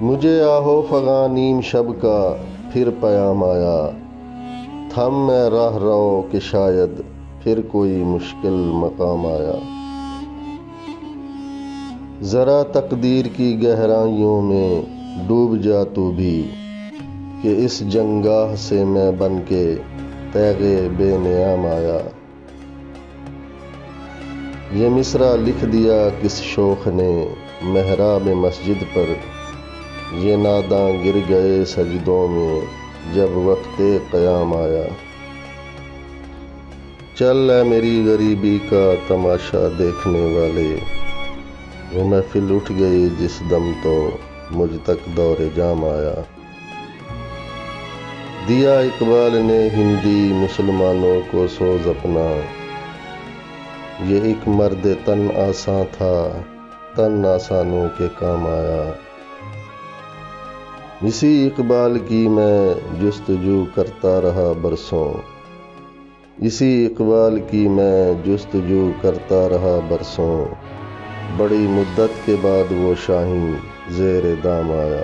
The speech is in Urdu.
مجھے آہو فغاں نیم شب کا پھر پیام آیا، تھم میں راہ رو کہ شاید پھر کوئی مشکل مقام آیا۔ ذرا تقدیر کی گہرائیوں میں ڈوب جا تو بھی، کہ اس جنگاہ سے میں بن کے تیغ بے نیام آیا۔ یہ مصرع لکھ دیا کس شوخ نے محراب مسجد پر، یہ ناداں گر گئے سجدوں میں جب وقت قیام آیا۔ چل اے میری غریبی کا تماشا دیکھنے والے، وہ محفل اٹھ گئی جس دم تو مجھ تک دور جام آیا۔ دیا اقبال نے ہندی مسلمانوں کو سوز اپنا، یہ ایک مرد تن آساں تھا تن آسانوں کے کام آیا۔ اسی اقبال کی میں جستجو کرتا رہا برسوں، اسی اقبال کی میں جستجو کرتا رہا برسوں، بڑی مدت کے بعد وہ شاہین زیر دام آیا۔